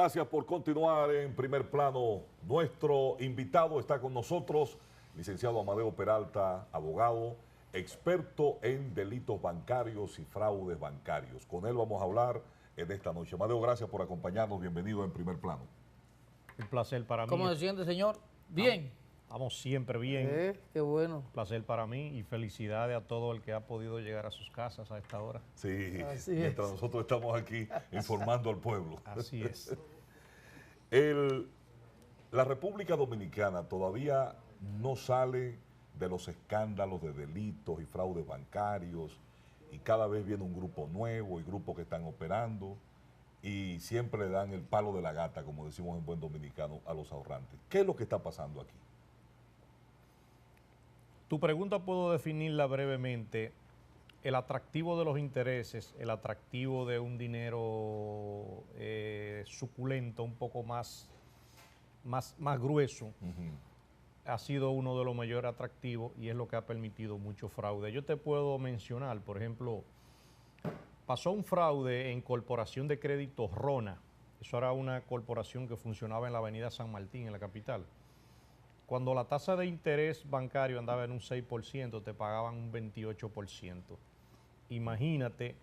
Gracias por continuar en Primer Plano. Nuestro invitado está con nosotros, licenciado Amadeo Peralta, abogado, experto en delitos bancarios y fraudes bancarios. Con él vamos a hablar en esta noche. Amadeo, gracias por acompañarnos. Bienvenido en Primer Plano. Un placer para mí. ¿Cómo se siente, señor? Bien. Vamos siempre bien. Qué bueno. Un placer para mí y felicidades a todo el que ha podido llegar a sus casas a esta hora. Sí, Así mientras es. nosotros estamos aquí informando al pueblo. Así es. La República Dominicana todavía no sale de los escándalos de delitos y fraudes bancarios, y cada vez viene un grupo nuevo y grupos que están operando y siempre le dan el palo de la gata, como decimos en buen dominicano, a los ahorrantes. ¿Qué es lo que está pasando aquí? Tu pregunta puedo definirla brevemente. El atractivo de los intereses, el atractivo de un dinero suculento, un poco más grueso, ha sido uno de los mayores atractivos y es lo que ha permitido mucho fraude. Yo te puedo mencionar, por ejemplo, pasó un fraude en Corporación de Créditos RONA. Eso era una corporación que funcionaba en la avenida San Martín, en la capital. Cuando la tasa de interés bancario andaba en un 6%, te pagaban un 28%. Imagínate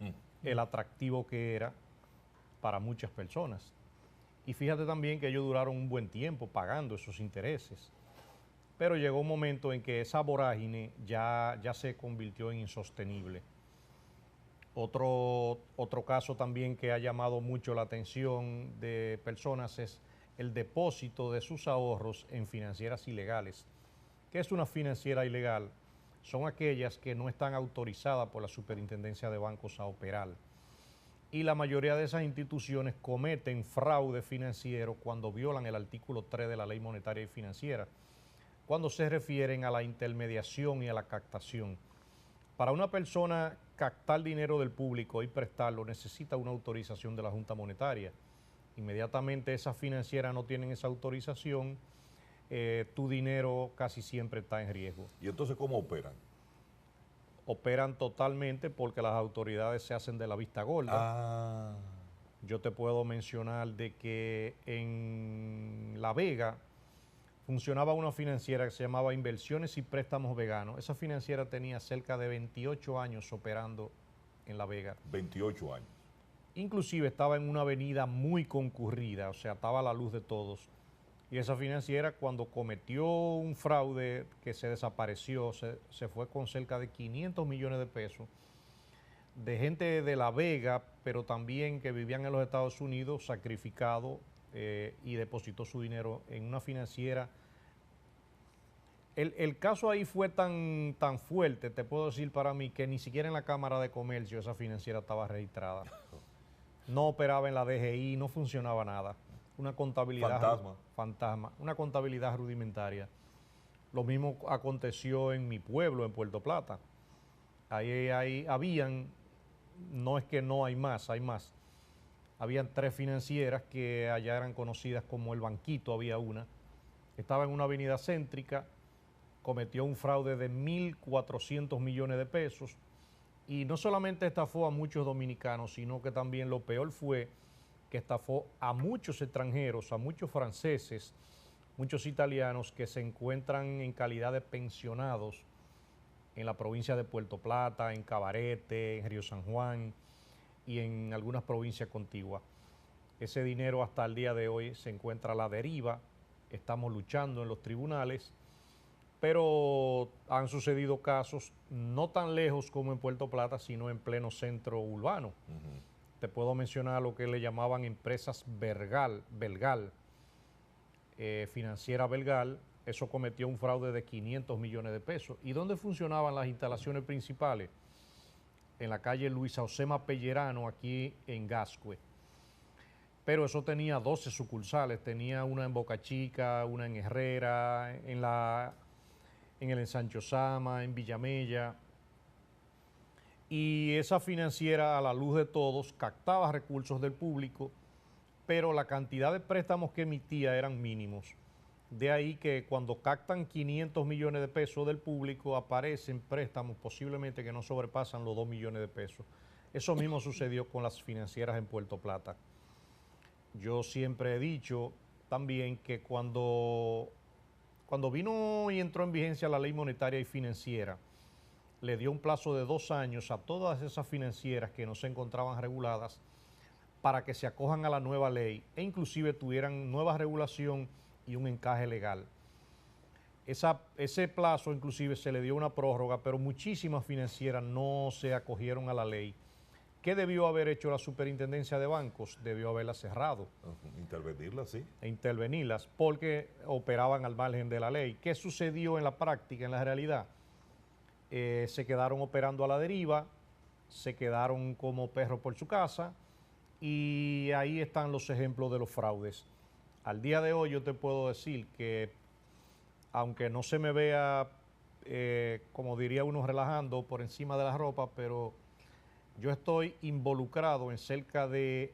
el atractivo que era para muchas personas. Y fíjate también que ellos duraron un buen tiempo pagando esos intereses. Pero llegó un momento en que esa vorágine ya se convirtió en insostenible. Otro caso también que ha llamado mucho la atención de personas es el depósito de sus ahorros en financieras ilegales. ¿Qué es una financiera ilegal? Son aquellas que no están autorizadas por la Superintendencia de Bancos a operar. Y la mayoría de esas instituciones cometen fraude financiero cuando violan el artículo 3 de la Ley Monetaria y Financiera, cuando se refieren a la intermediación y a la captación. Para una persona captar dinero del público y prestarlo necesita una autorización de la Junta Monetaria. Inmediatamente esas financieras no tienen esa autorización, tu dinero casi siempre está en riesgo. ¿Y entonces cómo operan? Operan totalmente porque las autoridades se hacen de la vista gorda. Yo te puedo mencionar de que en La Vega funcionaba una financiera que se llamaba Inversiones y Préstamos Veganos. Esa financiera tenía cerca de 28 años operando en La Vega. 28 años. Inclusive estaba en una avenida muy concurrida, o sea, estaba a la luz de todos. Y esa financiera, cuando cometió un fraude que se desapareció, se fue con cerca de 500 millones de pesos de gente de La Vega, pero también que vivían en los Estados Unidos, sacrificado y depositó su dinero en una financiera. El caso ahí fue tan fuerte, te puedo decir para mí, que ni siquiera en la Cámara de Comercio esa financiera estaba registrada. No operaba en la DGI, no funcionaba nada. Una contabilidad fantasma, una contabilidad rudimentaria. Lo mismo aconteció en mi pueblo, en Puerto Plata. Ahí habían, no es que no hay más, hay más. Habían 3 financieras que allá eran conocidas como El Banquito, había una. Estaba en una avenida céntrica, cometió un fraude de 1.400 millones de pesos. Y no solamente estafó a muchos dominicanos, sino que también lo peor fue que estafó a muchos extranjeros, a muchos franceses, muchos italianos que se encuentran en calidad de pensionados en la provincia de Puerto Plata, en Cabarete, en Río San Juan y en algunas provincias contiguas. Ese dinero hasta el día de hoy se encuentra a la deriva, estamos luchando en los tribunales, pero han sucedido casos no tan lejos como en Puerto Plata, sino en pleno centro urbano. Te puedo mencionar lo que le llamaban empresas Belgal, financiera Belgal. Eso cometió un fraude de 500 millones de pesos. ¿Y dónde funcionaban las instalaciones principales? En la calle Luisa Osema Pellerano, aquí en Gascue. Pero eso tenía 12 sucursales, tenía una en Boca Chica, una en Herrera, en el Ensancho Sama, en Villamella. Y esa financiera, a la luz de todos, captaba recursos del público, pero la cantidad de préstamos que emitía eran mínimos. De ahí que cuando captan 500 millones de pesos del público, aparecen préstamos posiblemente que no sobrepasan los 2 millones de pesos. Eso mismo sucedió con las financieras en Puerto Plata. Yo siempre he dicho también que cuando vino y entró en vigencia la ley monetaria y financiera, le dio un plazo de 2 años a todas esas financieras que no se encontraban reguladas para que se acojan a la nueva ley e inclusive tuvieran nueva regulación y un encaje legal. Ese plazo inclusive se le dio una prórroga, pero muchísimas financieras no se acogieron a la ley. ¿Qué debió haber hecho la superintendencia de bancos? Debió haberla cerrado. Intervenirlas, sí. E intervenirlas porque operaban al margen de la ley. ¿Qué sucedió en la práctica, en la realidad? Se quedaron operando a la deriva, se quedaron como perros por su casa y ahí están los ejemplos de los fraudes. Al día de hoy yo te puedo decir que, aunque no se me vea, como diría uno, relajando por encima de la ropa, pero yo estoy involucrado en cerca de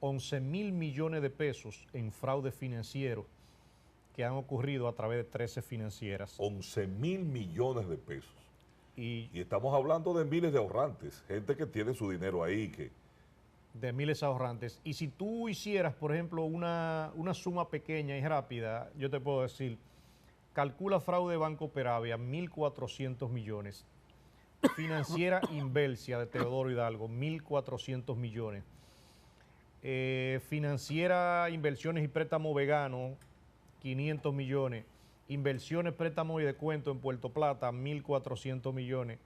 11.000 millones de pesos en fraude financiero que han ocurrido a través de 13 financieras. 11.000 millones de pesos. Y estamos hablando de miles de ahorrantes, gente que tiene su dinero ahí. De miles de ahorrantes. Y si tú hicieras, por ejemplo, una suma pequeña y rápida, yo te puedo decir, calcula fraude Banco Peravia, 1.400 millones. Financiera Invelsia de Teodoro Hidalgo, 1.400 millones. Financiera Inversiones y Préstamo Vegano, 500 millones. Inversiones, Préstamos y Descuento en Puerto Plata, 1.400 millones.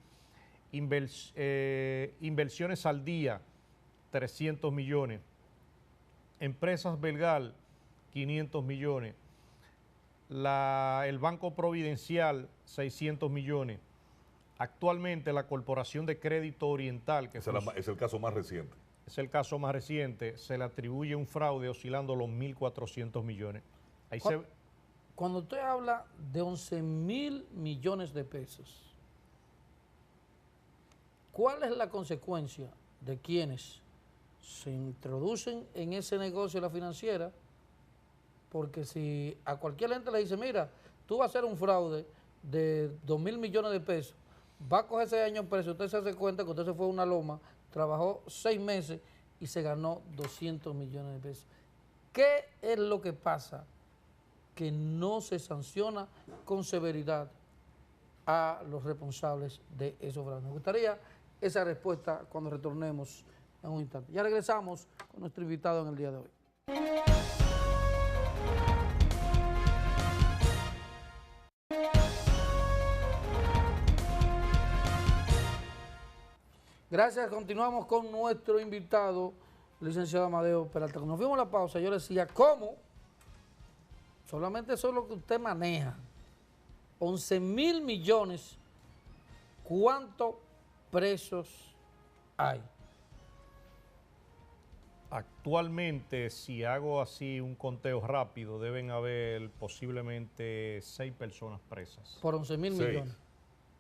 Inversiones al Día, 300 millones. Empresas Belgal, 500 millones. El Banco Providencial, 600 millones. Actualmente la Corporación de Crédito Oriental, que es el caso más reciente. Es el caso más reciente, se le atribuye un fraude oscilando los 1.400 millones. Cuando usted habla de 11.000 millones de pesos, ¿cuál es la consecuencia de quienes se introducen en ese negocio de la financiera? Porque si a cualquier gente le dice, mira, tú vas a hacer un fraude de 2.000 millones de pesos, va a coger 6 años preso, usted se hace cuenta que usted se fue a una loma, trabajó 6 meses y se ganó 200 millones de pesos. ¿Qué es lo que pasa? Que no se sanciona con severidad a los responsables de esos fraudes. Me gustaría esa respuesta cuando retornemos en un instante. Ya regresamos con nuestro invitado en el día de hoy. Gracias, continuamos con nuestro invitado, licenciado Amadeo Peralta. Cuando nos fuimos a la pausa, yo le decía, ¿cómo? Solamente eso es lo que usted maneja. 11.000 millones, ¿cuántos presos hay? Actualmente, si hago así un conteo rápido, deben haber posiblemente 6 personas presas. Por 11.000 millones.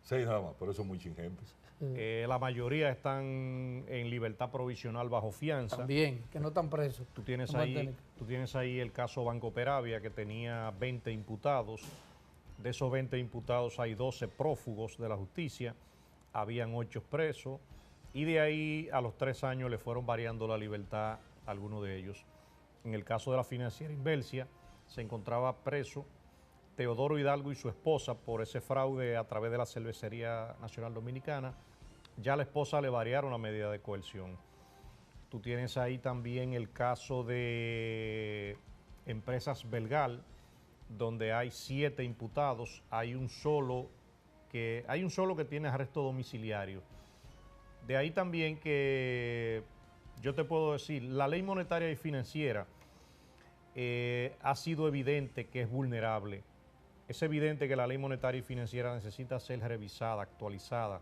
6 nada más, por eso muy chingentes. La mayoría están en libertad provisional bajo fianza. También, que no están presos. Tú tienes ahí el caso Banco Peravia, que tenía 20 imputados. De esos 20 imputados hay 12 prófugos de la justicia, habían 8 presos, y de ahí a los 3 años le fueron variando la libertad a algunos de ellos. En el caso de la financiera Invelsia, se encontraba preso Teodoro Hidalgo y su esposa por ese fraude a través de la Cervecería Nacional Dominicana. Ya a la esposa le variaron la medida de coerción. Tú tienes ahí también el caso de Empresas Belgal, donde hay 7 imputados, hay un solo que tiene arresto domiciliario. De ahí también que yo te puedo decir, la ley monetaria y financiera ha sido evidente que es vulnerable. Es evidente que la ley monetaria y financiera necesita ser revisada, actualizada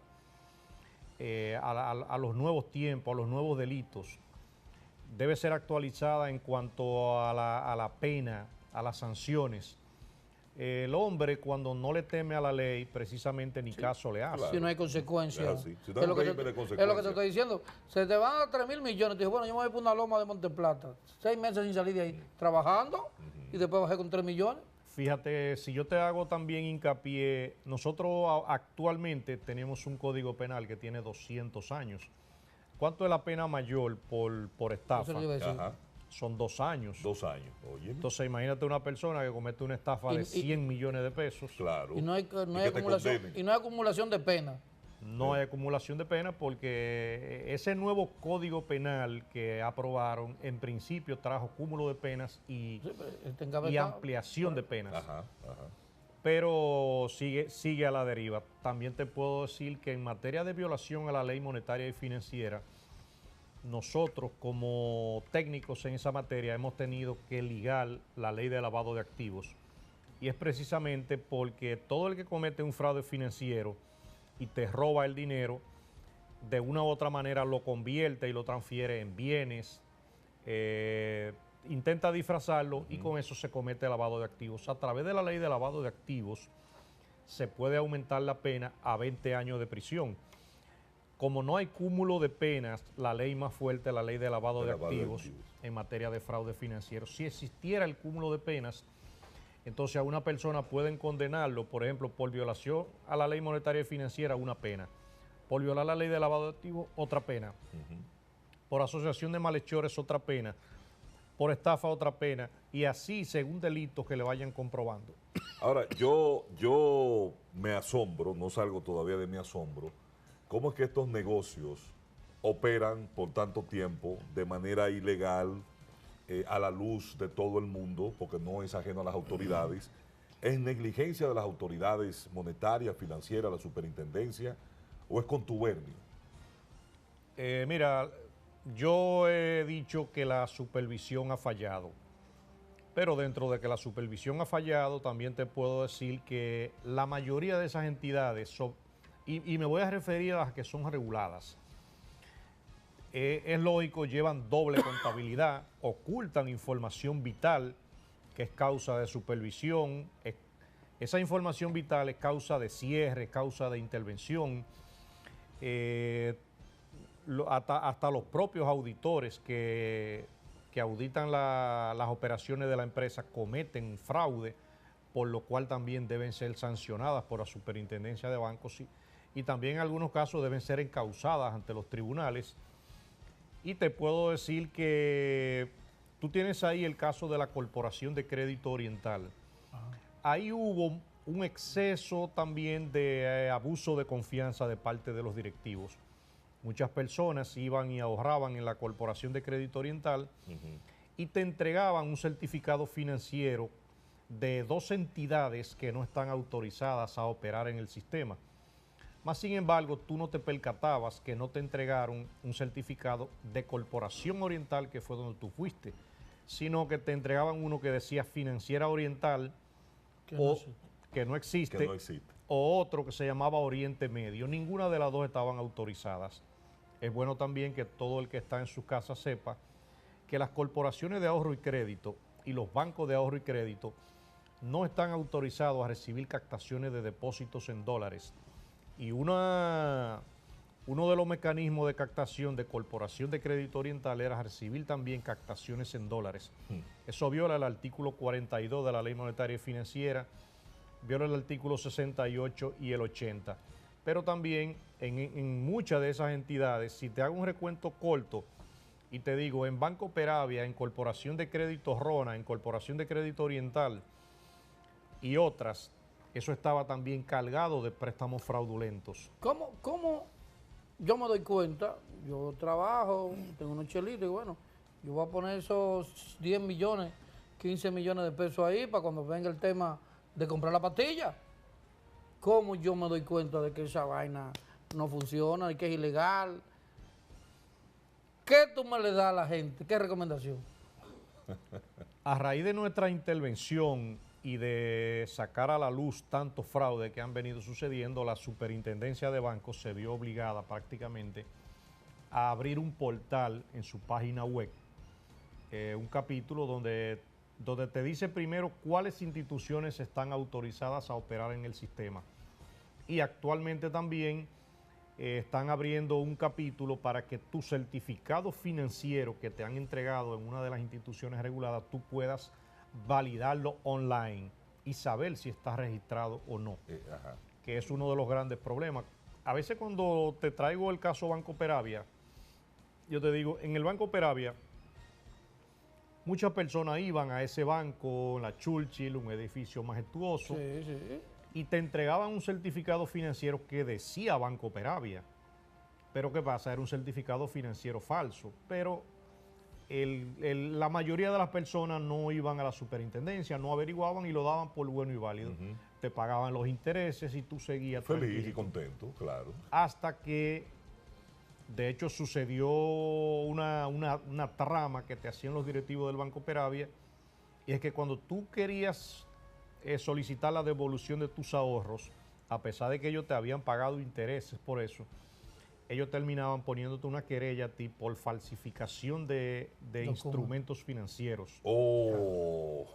a los nuevos tiempos, a los nuevos delitos. Debe ser actualizada en cuanto a la pena, a las sanciones. El hombre, cuando no le teme a la ley, precisamente ni caso le hace. Claro. Si no hay consecuencias. Si no es lo que te estoy diciendo. Se te van a 3.000 millones. Te digo, bueno, yo me voy por una loma de Monteplata. 6 meses sin salir de ahí, trabajando, y después bajé con 3 millones. Fíjate, si yo te hago también hincapié, nosotros actualmente tenemos un código penal que tiene 200 años. ¿Cuánto es la pena mayor por estafa? son 2 años. 2 años, oye. Entonces imagínate una persona que comete una estafa de 100 millones de pesos. Claro. Y no hay, no Y hay que te acumulación, condenen. y no hay acumulación de pena. No hay acumulación de pena porque ese nuevo código penal que aprobaron en principio trajo cúmulo de penas y Sí, pero este encabezado- ampliación de penas. Ajá, ajá. Pero sigue a la deriva. También te puedo decir que en materia de violación a la ley monetaria y financiera, nosotros como técnicos en esa materia hemos tenido que ligar la ley de lavado de activos. Y es precisamente porque todo el que comete un fraude financiero y te roba el dinero, de una u otra manera lo convierte y lo transfiere en bienes, intenta disfrazarlo y con eso se comete lavado de activos. A través de la ley de lavado de activos se puede aumentar la pena a 20 años de prisión. Como no hay cúmulo de penas, la ley más fuerte es la ley de lavado de activos en materia de fraude financiero. Si existiera el cúmulo de penas, entonces a una persona pueden condenarlo, por ejemplo, por violación a la ley monetaria y financiera, una pena. Por violar la ley de lavado de activos, otra pena. Por asociación de malhechores, otra pena. Por estafa, otra pena. Y así, según delitos que le vayan comprobando. Ahora, yo me asombro, no salgo todavía de mi asombro, cómo es que estos negocios operan por tanto tiempo de manera ilegal, a la luz de todo el mundo, porque no es ajeno a las autoridades, ¿es negligencia de las autoridades monetarias, financieras, la superintendencia, o es contubernio? Mira, yo he dicho que la supervisión ha fallado, pero dentro de que la supervisión ha fallado, también te puedo decir que la mayoría de esas entidades, y me voy a referir a las que son reguladas, es lógico, llevan doble contabilidad, ocultan información vital que es causa de supervisión, esa información vital es causa de cierre, causa de intervención, hasta los propios auditores que auditan las operaciones de la empresa cometen fraude, por lo cual también deben ser sancionadas por la Superintendencia de Bancos y también en algunos casos deben ser encausadas ante los tribunales. Y te puedo decir que tú tienes ahí el caso de la Corporación de Crédito Oriental. Ahí hubo un exceso también de abuso de confianza de parte de los directivos. Muchas personas iban y ahorraban en la Corporación de Crédito Oriental y te entregaban un certificado financiero de 2 entidades que no están autorizadas a operar en el sistema. Más sin embargo, tú no te percatabas que no te entregaron un certificado de Corporación Oriental, que fue donde tú fuiste, sino que te entregaban uno que decía Financiera Oriental, que no existe, o otro que se llamaba Oriente Medio. Ninguna de las dos estaban autorizadas. Es bueno también que todo el que está en su casa sepa que las corporaciones de ahorro y crédito y los bancos de ahorro y crédito no están autorizados a recibir captaciones de depósitos en dólares. Y uno de los mecanismos de captación de Corporación de Crédito Oriental era recibir también captaciones en dólares. Eso viola el artículo 42 de la Ley Monetaria y Financiera, viola el artículo 68 y el 80. Pero también en muchas de esas entidades, si te hago un recuento corto y te digo, en Banco Peravia, en Corporación de Crédito Rona, en Corporación de Crédito Oriental y otras, eso estaba también cargado de préstamos fraudulentos. ¿Cómo yo me doy cuenta? Yo trabajo, tengo unos chelitos y bueno, yo voy a poner esos 10 millones, 15 millones de pesos ahí para cuando venga el tema de comprar la pastilla. ¿Cómo yo me doy cuenta de que esa vaina no funciona y que es ilegal? ¿Qué tú me le das a la gente? ¿Qué recomendación? A raíz de nuestra intervención y de sacar a la luz tantos fraudes que han venido sucediendo, la Superintendencia de Bancos se vio obligada prácticamente a abrir un portal en su página web, un capítulo donde te dice primero cuáles instituciones están autorizadas a operar en el sistema. Y actualmente también están abriendo un capítulo para que tu certificado financiero que te han entregado en una de las instituciones reguladas, tú puedas validarlo online y saber si está registrado o no, que es uno de los grandes problemas. A veces cuando te traigo el caso Banco Peravia, yo te digo, en el Banco Peravia, muchas personas iban a ese banco, la Churchill, un edificio majestuoso, Sí, sí. y te entregaban un certificado financiero que decía Banco Peravia. Pero ¿qué pasa? Era un certificado financiero falso. Pero la mayoría de las personas no iban a la superintendencia, no averiguaban y lo daban por bueno y válido. Te pagaban los intereses y tú seguías Feliz y tranquilito. contento, claro. Hasta que, de hecho, sucedió una trama que te hacían los directivos del Banco Peravia, y es que cuando tú querías solicitar la devolución de tus ahorros, a pesar de que ellos te habían pagado intereses por eso, ellos terminaban poniéndote una querella a ti por falsificación de instrumentos financieros. Oh.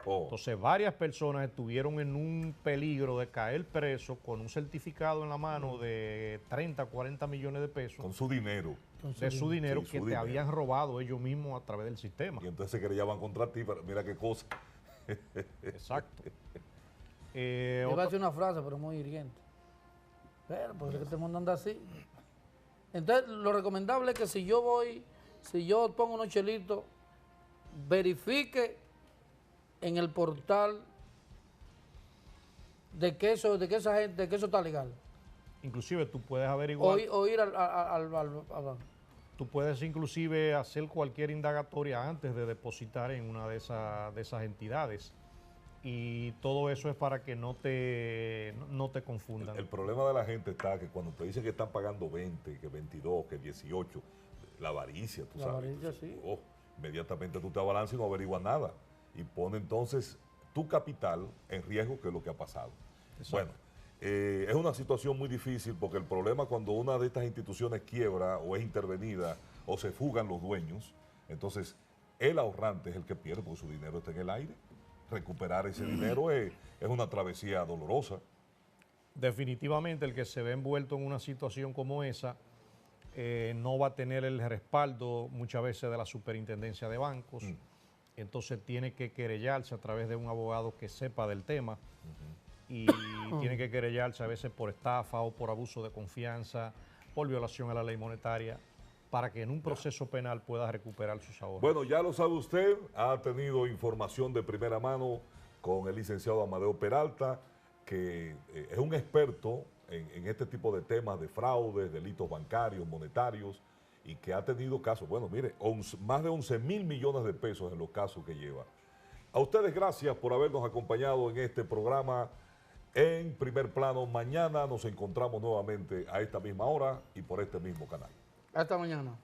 Entonces, varias personas estuvieron en un peligro de caer preso con un certificado en la mano de 30, 40 millones de pesos Con su dinero. de su dinero Sí, que su te dinero. habían robado ellos mismos a través del sistema. Y entonces se querellaban contra ti, pero mira qué cosa. Exacto. Yo iba a decir una frase, pero muy hiriente. Pero, porque es que este mundo anda así. Entonces, lo recomendable es que si yo pongo unos chelitos, verifique en el portal de que eso está legal. Inclusive tú puedes averiguar, O ir al banco. tú puedes inclusive hacer cualquier indagatoria antes de depositar en una de esas entidades. Y todo eso es para que no te confundan. El problema de la gente está que cuando te dicen que están pagando 20, que 22, que 18, la avaricia, tú La sabes. avaricia, Entonces, sí. inmediatamente tú te abalanzas y no averiguas nada. Y pone entonces tu capital en riesgo, que es lo que ha pasado. Exacto. Bueno, es una situación muy difícil porque el problema cuando una de estas instituciones quiebra o es intervenida o se fugan los dueños, entonces el ahorrante es el que pierde porque su dinero está en el aire. Recuperar ese dinero es una travesía dolorosa. Definitivamente el que se ve envuelto en una situación como esa no va a tener el respaldo muchas veces de la superintendencia de bancos. Entonces tiene que querellarse a través de un abogado que sepa del tema y tiene que querellarse a veces por estafa o por abuso de confianza, por violación a la ley monetaria, para que en un proceso penal pueda recuperar sus ahorros. Bueno, ya lo sabe usted, ha tenido información de primera mano con el licenciado Amadeo Peralta, que es un experto en este tipo de temas de fraudes, delitos bancarios, monetarios, y que ha tenido casos, bueno, mire, más de 11.000 millones de pesos en los casos que lleva. A ustedes gracias por habernos acompañado en este programa en Primer Plano. Mañana nos encontramos nuevamente a esta misma hora y por este mismo canal. Hasta mañana.